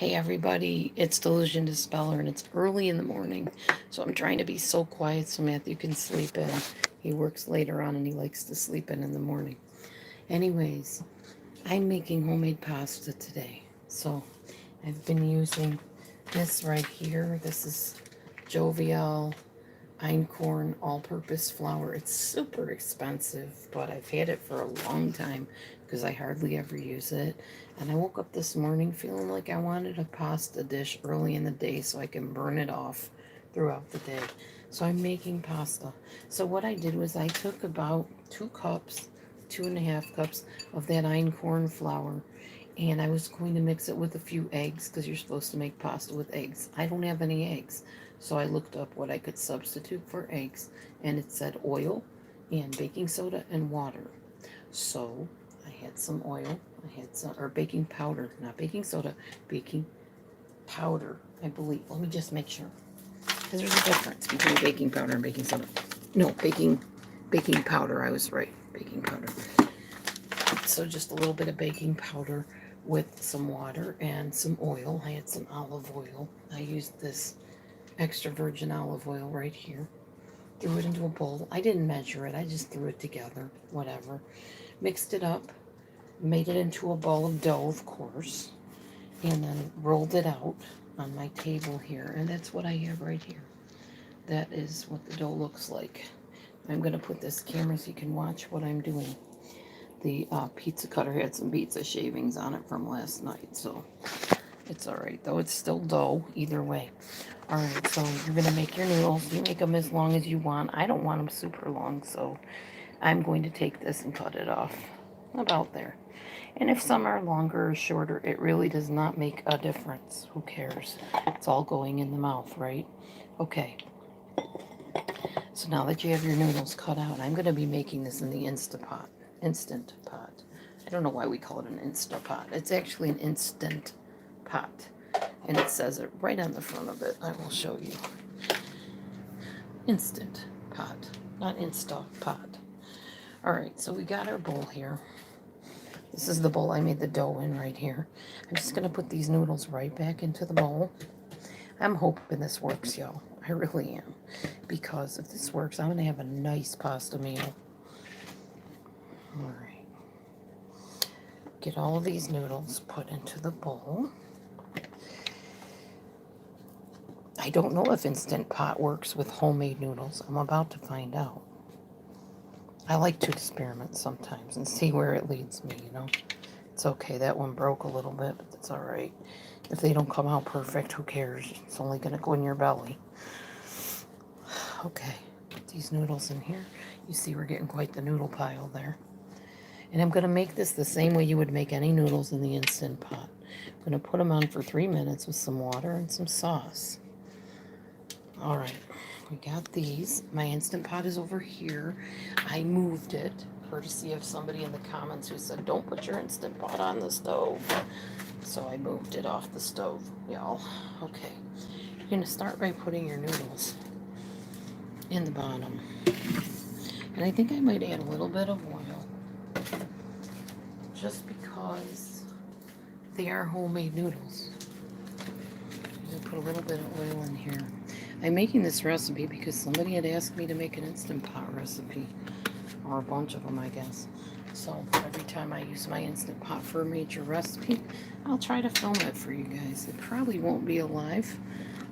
Hey everybody, it's Delusion Dispeller and it's early in the morning, so I'm trying to be so quiet so Matthew can sleep in. He works later on and he likes to sleep in the morning. Anyways, I'm making homemade pasta today. So I've been using this right here. This is Jovial Einkorn all-purpose flour. It's super expensive, but I've had it for a long time because I hardly ever use it. And I woke up this morning feeling like I wanted a pasta dish early in the day so I can burn it off throughout the day. So I'm making pasta. So what I did was I took about 2 cups, 2.5 cups of that einkorn flour, and I was going to mix it with a few eggs because you're supposed to make pasta with eggs. I don't have any eggs. So I looked up what I could substitute for eggs, and it said oil and baking soda and water. So I had some oil, I had some, or baking powder, not baking soda, baking powder, I believe. Let me just make sure. Because there's a difference between baking powder and baking soda. No, baking powder, I was right, baking powder. So just a little bit of baking powder with some water and some oil. I had some olive oil. I used this extra virgin olive oil right here. Threw it into a bowl. I didn't measure it. I just threw it together. Whatever. Mixed it up. Made it into a ball of dough, of course. And then rolled it out on my table here. And that's what I have right here. That is what the dough looks like. I'm going to put this camera so you can watch what I'm doing. The pizza cutter had some pizza shavings on it from last night, so it's alright, though it's still dough either way. Alright, so you're going to make your noodles. You make them as long as you want. I don't want them super long, so I'm going to take this and cut it off about there. And if some are longer or shorter, it really does not make a difference. Who cares? It's all going in the mouth, right? Okay. So now that you have your noodles cut out, I'm going to be making this in the Instant Pot. I don't know why we call it an Instant Pot. It's actually an Instant Pot. And it says it right on the front of it. I will show you. Instant Pot, not Insta Pot. Alright, so we got our bowl here. This is the bowl I made the dough in right here. I'm just going to put these noodles right back into the bowl. I'm hoping this works, y'all. I really am. Because if this works, I'm going to have a nice pasta meal. Alright. Get all of these noodles put into the bowl. I don't know if Instant Pot works with homemade noodles. I'm about to find out. I like to experiment sometimes and see where it leads me, you know. It's okay. That one broke a little bit, but that's alright. If they don't come out perfect, who cares? It's only going to go in your belly. Okay, put these noodles in here. You see we're getting quite the noodle pile there. And I'm going to make this the same way you would make any noodles in the Instant Pot. I'm going to put them on for 3 minutes with some water and some sauce. Alright, we got these. My Instant Pot is over here. I moved it, courtesy of somebody in the comments who said, don't put your Instant Pot on the stove. So I moved it off the stove, y'all. Okay, you're going to start by putting your noodles in the bottom. And I think I might add a little bit of oil, just because they are homemade noodles. I'm going to put a little bit of oil in here. I'm making this recipe because somebody had asked me to make an Instant Pot recipe, or a bunch of them, I guess. So every time I use my Instant Pot for a major recipe, I'll try to film it for you guys. It probably won't be a live,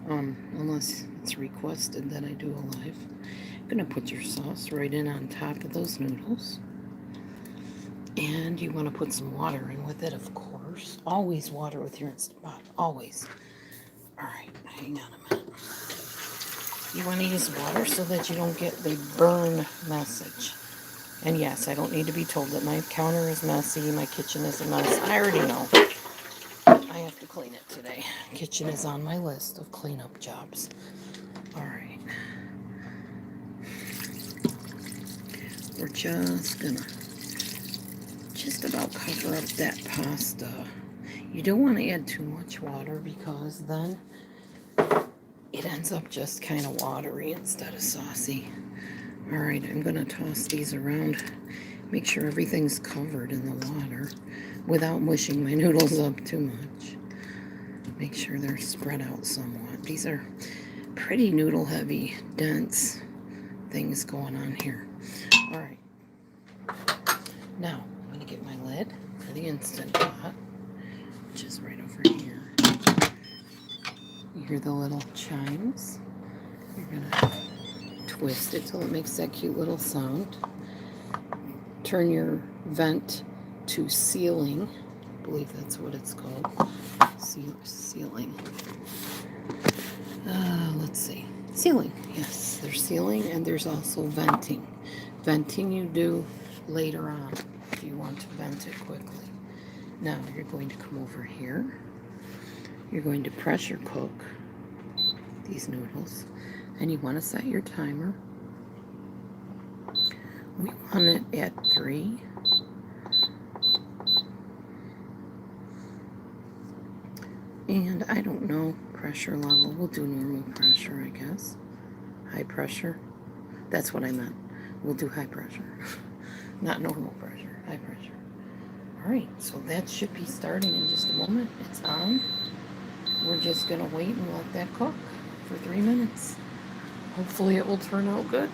unless it's requested that I do a live. I'm going to put your sauce right in on top of those noodles. And you want to put some water in with it, of course. Always water with your Instant Pot, always. Alright, hang on a minute. You want to use water so that you don't get the burn message. And yes, I don't need to be told that my counter is messy, my kitchen is a mess. I already know. I have to clean it today. Kitchen is on my list of cleanup jobs. Alright. We're just gonna about cover up that pasta. You don't want to add too much water because then it ends up just kind of watery instead of saucy. Alright, I'm going to toss these around. Make sure everything's covered in the water without mushing my noodles up too much. Make sure they're spread out somewhat. These are pretty noodle heavy, dense things going on here. All right. Now, I'm going to get my lid for the Instant Pot, which is right over here. You hear the little chimes. You're going to twist it till it makes that cute little sound. Turn your vent to sealing. I believe that's what it's called. Sealing. Let's see. Sealing. Yes, there's sealing and there's also venting. Venting you do later on if you want to vent it quickly. Now you're going to come over here. You're going to pressure cook these noodles, and you want to set your timer. We want it at 3. And I don't know pressure level. We'll do normal pressure, I guess. High pressure. That's what I meant. We'll do high pressure. Not normal pressure, high pressure. All right, so that should be starting in just a moment. It's on. We're just going to wait and let that cook for 3 minutes. Hopefully it will turn out good.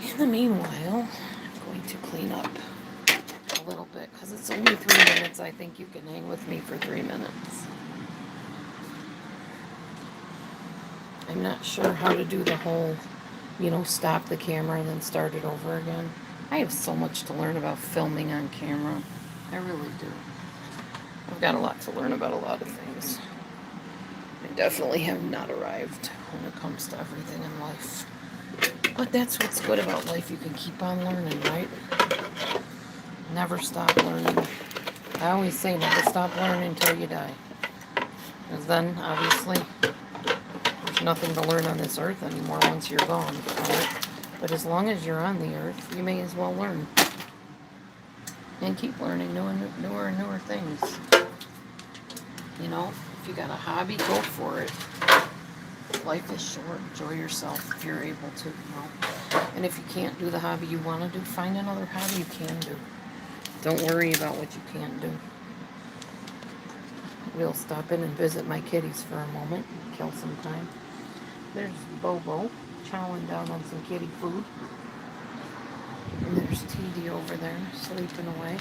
In the meanwhile, I'm going to clean up a little bit because it's only 3 minutes. I think you can hang with me for 3 minutes. I'm not sure how to do the whole, stop the camera and then start it over again. I have so much to learn about filming on camera. I really do. I've got a lot to learn about a lot of things. I definitely have not arrived when it comes to everything in life. But that's what's good about life. You can keep on learning, right? Never stop learning. I always say never stop learning until you die. Because then, obviously, there's nothing to learn on this earth anymore once you're gone. Right? But as long as you're on the earth, you may as well learn. And keep learning newer and newer things. If you got a hobby, go for it. Life is short. Enjoy yourself if you're able to, And if you can't do the hobby you want to do, find another hobby you can do. Don't worry about what you can't do. We'll stop in and visit my kitties for a moment, kill some time. There's Bobo chowing down on some kitty food. And there's TD over there sleeping away.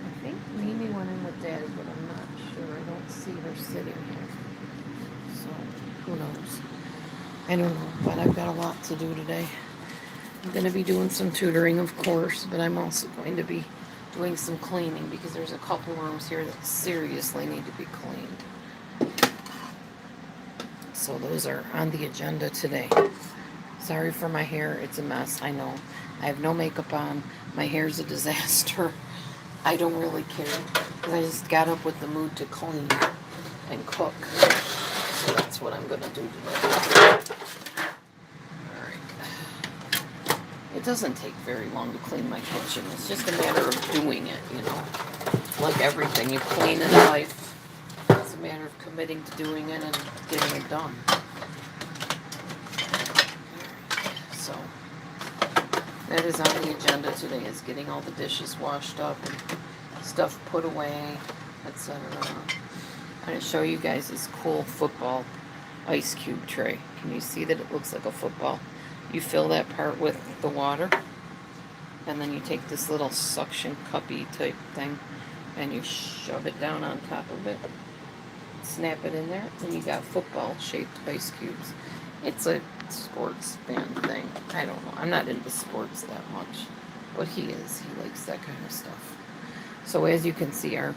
I think Mimi went in with Daddy, but I'm not sure. I don't see her sitting here. So, who knows? I don't know, but I've got a lot to do today. I'm going to be doing some tutoring, of course, but I'm also going to be doing some cleaning because there's a couple rooms here that seriously need to be cleaned. So those are on the agenda today. Sorry for my hair. It's a mess, I know. I have no makeup on. My hair's a disaster. I don't really care because I just got up with the mood to clean and cook. So that's what I'm going to do today. It doesn't take very long to clean my kitchen. It's just a matter of doing it, Like everything you clean in life, it's a matter of committing to doing it and getting it done. So, that is on the agenda today, is getting all the dishes washed up and stuff put away, etc. I'm going to show you guys this cool football ice cube tray. Can you see that it looks like a football? You fill that part with the water, and then you take this little suction cuppy type thing, and you shove it down on top of it, snap it in there, and you got football-shaped ice cubes. It's a sports fan thing. I don't know. I'm not into sports that much, but he is. He likes that kind of stuff. So as you can see, our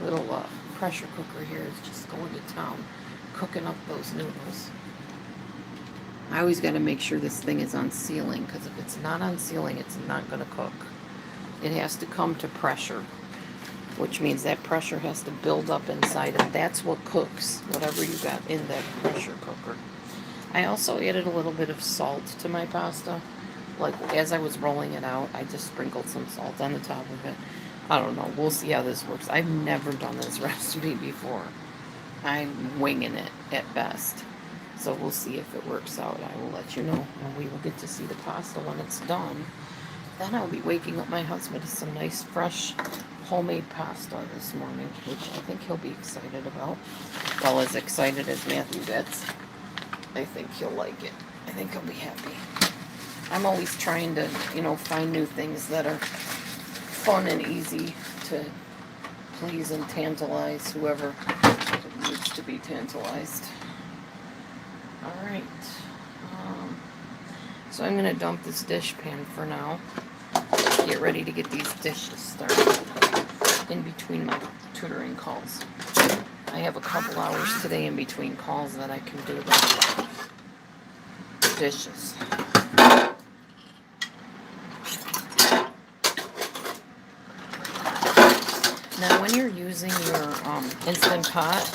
little pressure cooker here is just going to town, cooking up those noodles. I always got to make sure this thing is on sealing, because if it's not on sealing, it's not going to cook. It has to come to pressure, which means that pressure has to build up inside, and that's what cooks whatever you got in that pressure cooker. I also added a little bit of salt to my pasta. Like, as I was rolling it out, I just sprinkled some salt on the top of it. I don't know. We'll see how this works. I've never done this recipe before. I'm winging it at best. So we'll see if it works out. I will let you know, and we will get to see the pasta when it's done. Then I'll be waking up my husband to some nice fresh homemade pasta this morning, which I think he'll be excited about. Well, as excited as Matthew gets. I think he'll like it. I think he'll be happy. I'm always trying to, find new things that are fun and easy to please and tantalize whoever needs to be tantalized. All right. So I'm going to dump this dish pan for now. Get ready to get these dishes started in between my tutoring calls. I have a couple hours today in between calls that I can do the dishes. Now, when you're using your Instant Pot,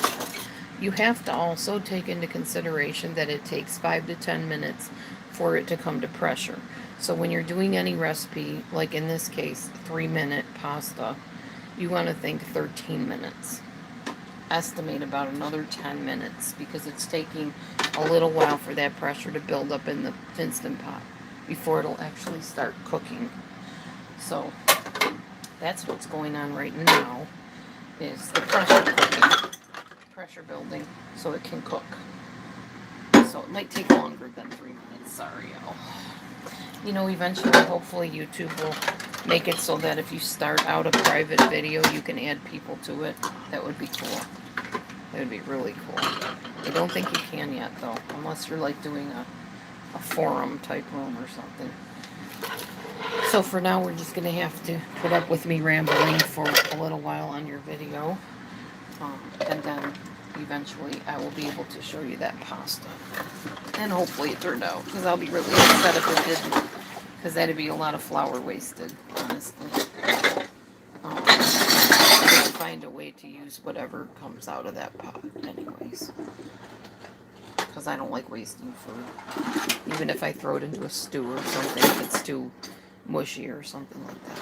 you have to also take into consideration that it takes 5 to 10 minutes for it to come to pressure. So when you're doing any recipe, like in this case, 3-minute pasta, you want to think 13 minutes. Estimate about another 10 minutes because it's taking a little while for that pressure to build up in the Instant Pot before it'll actually start cooking. So that's what's going on right now, is the pressure cooking, pressure building so it can cook. So it might take longer than 3 minutes. Sorry, y'all. Eventually, hopefully YouTube will make it so that if you start out a private video, you can add people to it. That would be cool. That would be really cool. I don't think you can yet, though, unless you're like doing a forum type room or something. So for now, we're just going to have to put up with me rambling for a little while on your video. And then eventually I will be able to show you that pasta. And hopefully it turned out, because I'll be really upset if it didn't. Because that'd be a lot of flour wasted, honestly. I can find a way to use whatever comes out of that pot anyways. Because I don't like wasting food. Even if I throw it into a stew or something, if it's too mushy or something like that.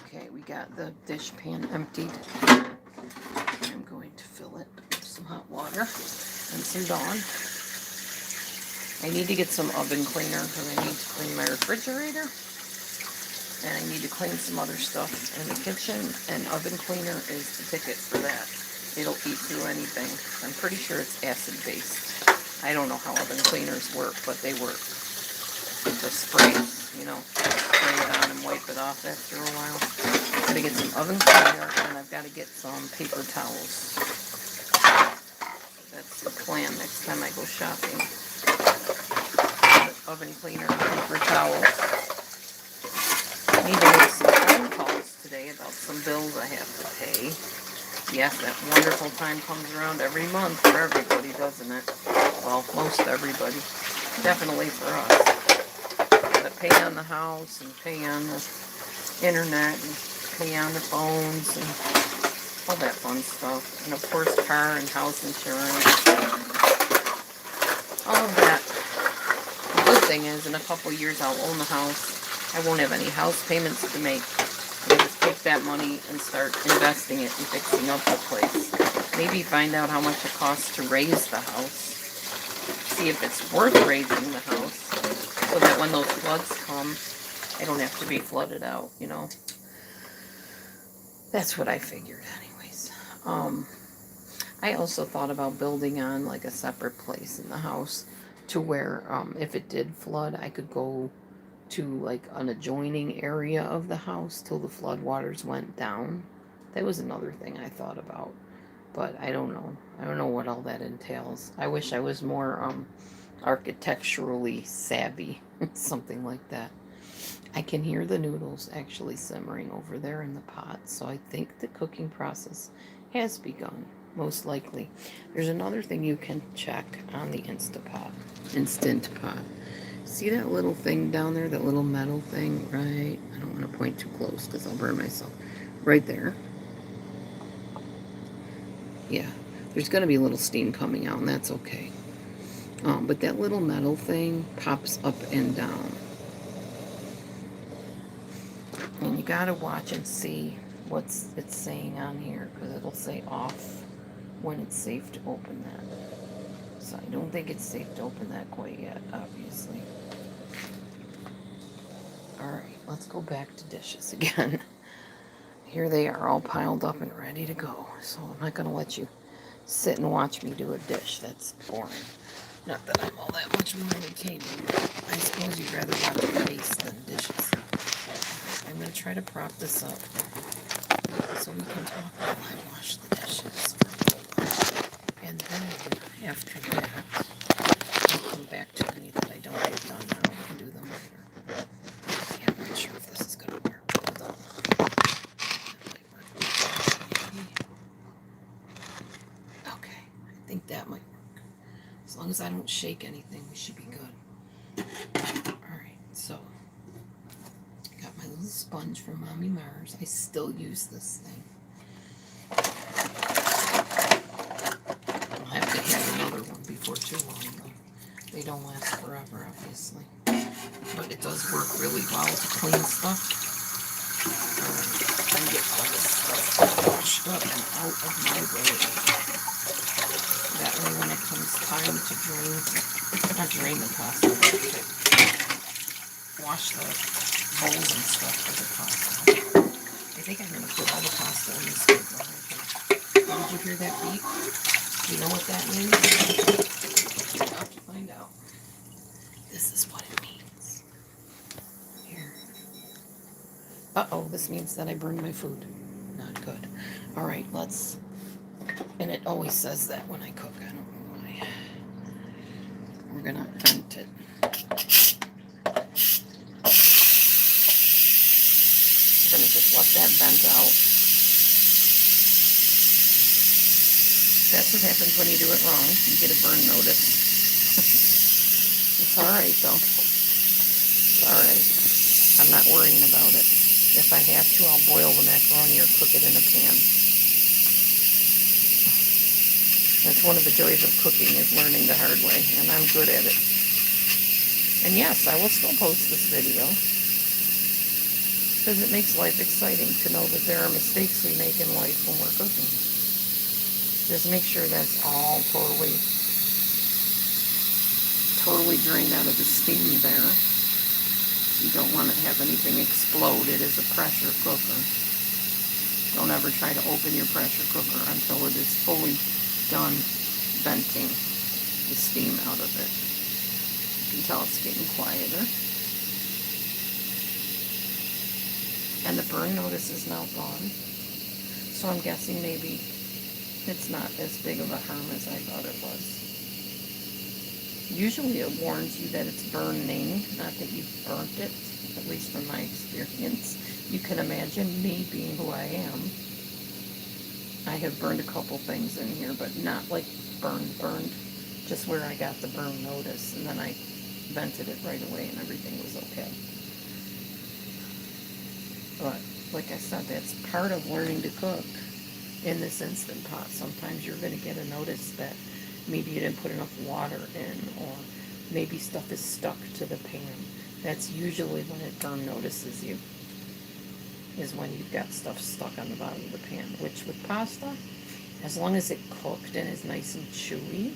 Okay, we got the dish pan emptied. I'm going to fill it with some hot water and some Dawn. I need to get some oven cleaner because I need to clean my refrigerator. And I need to clean some other stuff in the kitchen. And oven cleaner is the ticket for that. It'll eat through anything. I'm pretty sure it's acid-based. I don't know how oven cleaners work, but they work. The spray, spray it on and wipe it off after a while. Gotta get some oven cleaner, and I've got to get some paper towels. That's the plan next time I go shopping. Oven cleaner and paper towels. I need to make some phone calls today about some bills I have to pay. Yes, that wonderful time comes around every month for everybody, doesn't it? Well, most everybody. Definitely for us. Gotta pay on the house and pay on the internet and pay on the phones and all that fun stuff. And of course, car and house insurance. All of that. The good thing is, in a couple years, I'll own the house. I won't have any house payments to make. I'll just take that money and start investing it and fixing up the place. Maybe find out how much it costs to raise the house. See if it's worth raising the house. So that when those floods come, I don't have to be flooded out, That's what I figured anyways. I also thought about building on like a separate place in the house to where if it did flood, I could go to like an adjoining area of the house till the floodwaters went down. That was another thing I thought about, but I don't know. I don't know what all that entails. I wish I was more architecturally savvy, something like that. I can hear the noodles actually simmering over there in the pot, so I think the cooking process has begun, most likely. There's another thing you can check on the Instant Pot. See that little thing down there, that little metal thing, right? I don't want to point too close because I'll burn myself. Right there. Yeah, there's going to be a little steam coming out, and that's okay. But that little metal thing pops up and down. And you got to watch and see what it's saying on here, because it'll say off when it's safe to open that. So I don't think it's safe to open that quite yet, obviously. Alright, let's go back to dishes again. Here they are all piled up and ready to go. So I'm not going to let you sit and watch me do a dish. That's boring. Not that I'm all that much more entertaining. I suppose you'd rather watch your face than dishes. I'm going to try to prop this up so we can talk while I wash the dishes for a little while. And then, after that, I'll come back to any that I don't get done now. We can do them later. Yeah, I'm not sure if this is going to work. Hold on. Okay, I think that might work. As long as I don't shake anything, we should be good. Alright, so I got my little sponge from Mommy Mars. I still use this thing. I'll have to have another one before too long, though. They don't last forever, obviously. But it does work really well to clean stuff. And get all this stuff washed up and out of my way. That way when it comes time to not drain the pasta, but to wash the bowls and stuff for the pasta. I think I'm going to put all the pasta in this big one right here. Did you hear that beep? Do you know what that means? You're about to find out. This is what it means. Here. Uh-oh, this means that I burned my food. Not good. Alright, let's... And it always says that when I cook. I don't know why. We're gonna vent it. We're gonna just let that vent out. That's what happens when you do it wrong. You get a burn notice. It's alright though. It's alright. I'm not worrying about it. If I have to, I'll boil the macaroni or cook it in a pan. That's one of the joys of cooking, is learning the hard way, and I'm good at it. And yes, I will still post this video, because it makes life exciting to know that there are mistakes we make in life when we're cooking. Just make sure that's all totally drained out of the steam there. You don't want to have anything explode. It is a pressure cooker. Don't ever try to open your pressure cooker until it is fully done venting the steam out of it. You can tell it's getting quieter. And the burn notice is now gone. So I'm guessing maybe it's not as big of a harm as I thought it was. Usually it warns you that it's burning, not that you've burnt it, at least from my experience. You can imagine me being who I am. I have burned a couple things in here, but not like burned, just where I got the burn notice, and then I vented it right away and everything was okay. But, like I said, that's part of learning to cook in this Instant Pot. Sometimes you're going to get a notice that maybe you didn't put enough water in, or maybe stuff is stuck to the pan. That's usually when it burn notices you, is when you've got stuff stuck on the bottom of the pan. Which with pasta, as long as it cooked and is nice and chewy,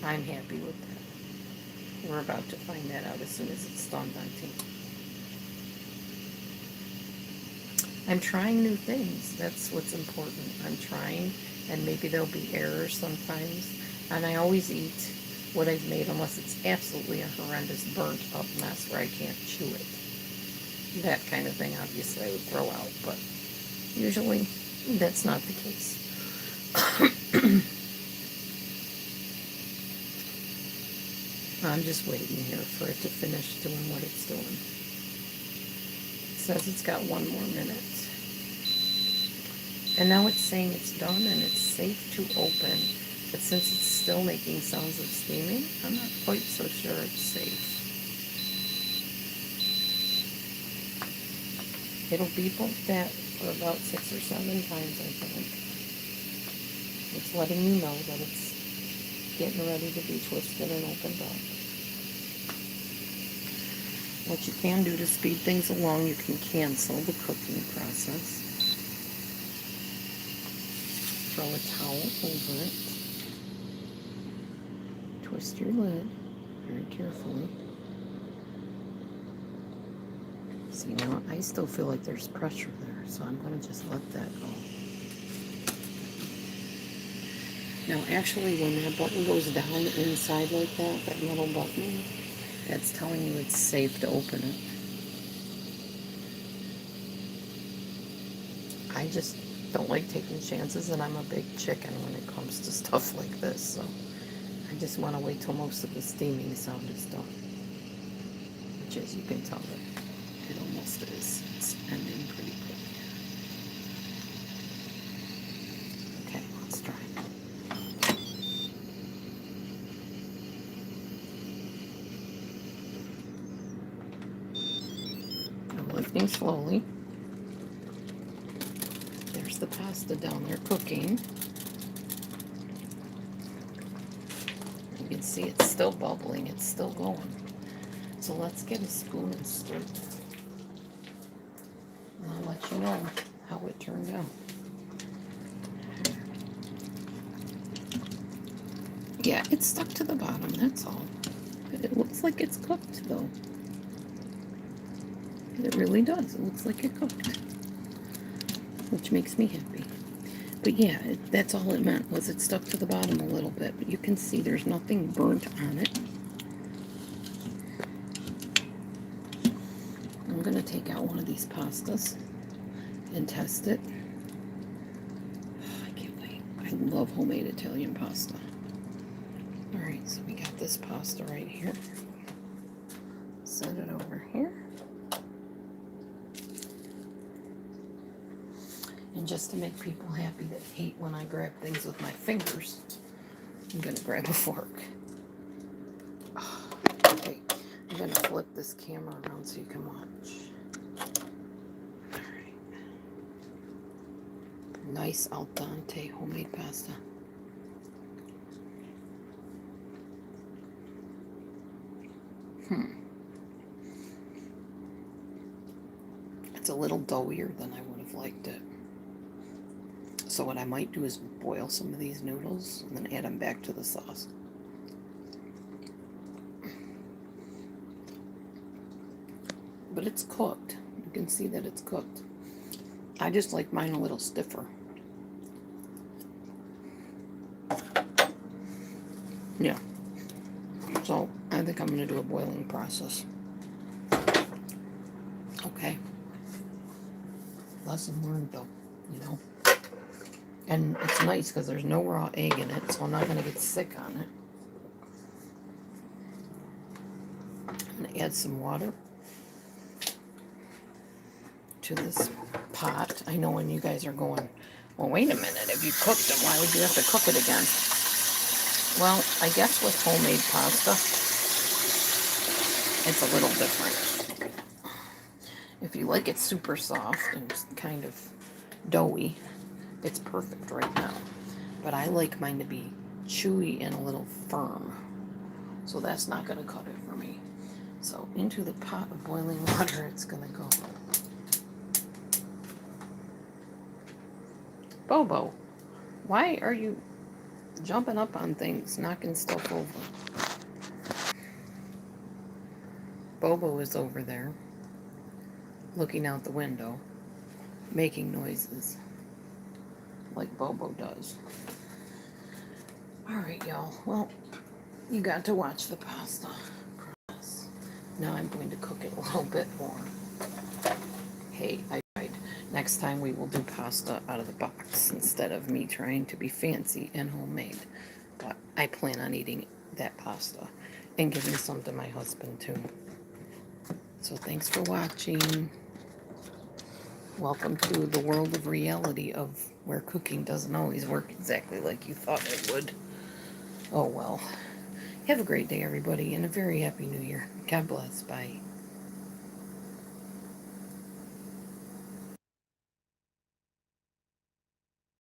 I'm happy with that. We're about to find that out as soon as it's done venting. I'm trying new things. That's what's important. I'm trying, and maybe there'll be errors sometimes. And I always eat what I've made unless it's absolutely a horrendous burnt up mess where I can't chew it. That kind of thing, obviously, I would throw out, but usually that's not the case. I'm just waiting here for it to finish doing what it's doing. It says it's got 1 more minute. And now it's saying it's done and it's safe to open. But since it's still making sounds of steaming, I'm not quite so sure it's safe. It'll beep like that for about 6 or 7 times, I think. It's letting you know that it's getting ready to be twisted and opened up. What you can do to speed things along, you can cancel the cooking process. Throw a towel over it. Twist your lid very carefully. See, now I still feel like there's pressure there, so I'm going to just let that go. Now, actually, when that button goes down inside like that, that metal button, that's telling you it's safe to open it. I just don't like taking chances, and I'm a big chicken when it comes to stuff like this, so I just want to wait till most of the steaming sound is done. Which, as you can tell, it almost is. It's ending pretty quick. Okay, let's try. I'm lifting slowly. There's the pasta down there cooking. You can see it's still bubbling. It's still going. So let's get a spoon and stir it. And I'll let you know how it turned out. Yeah, it's stuck to the bottom, that's all. But it looks like it's cooked, though. It really does. It looks like it cooked. Which makes me happy. But yeah, that's all it meant, was it stuck to the bottom a little bit. But you can see there's nothing burnt on it. I'm going to take out one of these pastas and test it. I can't wait. I love homemade Italian pasta. Alright, so we got this pasta right here. Set it over here. And just to make people happy that hate when I grab things with my fingers, I'm going to grab a fork. Okay, I'm going to flip this camera around so you can watch. Alright. Nice al dente homemade pasta. It's a little doughier than I would have liked it. So what I might do is boil some of these noodles and then add them back to the sauce. But it's cooked. You can see that it's cooked. I just like mine a little stiffer. Yeah. So I think I'm going to do a boiling process. Okay. Lesson learned, though, you know. And it's nice because there's no raw egg in it, so I'm not going to get sick on it. I'm going to add some water to this pot. I know when you guys are going, well, wait a minute, if you cooked it, why would you have to cook it again? Well, I guess with homemade pasta, it's a little different. If you like it super soft and kind of doughy, it's perfect right now. But I like mine to be chewy and a little firm. So that's not going to cut it for me. So into the pot of boiling water it's going to go. Bobo, why are you jumping up on things, knocking stuff over? Bobo is over there, looking out the window, making noises like Bobo does. Alright, y'all. Well, you got to watch the pasta process. Now I'm going to cook it a little bit more. Hey, I tried. Next time we will do pasta out of the box instead of me trying to be fancy and homemade. But I plan on eating that pasta and giving some to my husband too. So thanks for watching. Welcome to the world of reality of where cooking doesn't always work exactly like you thought it would. Oh well. Have a great day, everybody, and a very happy new year. God bless. Bye.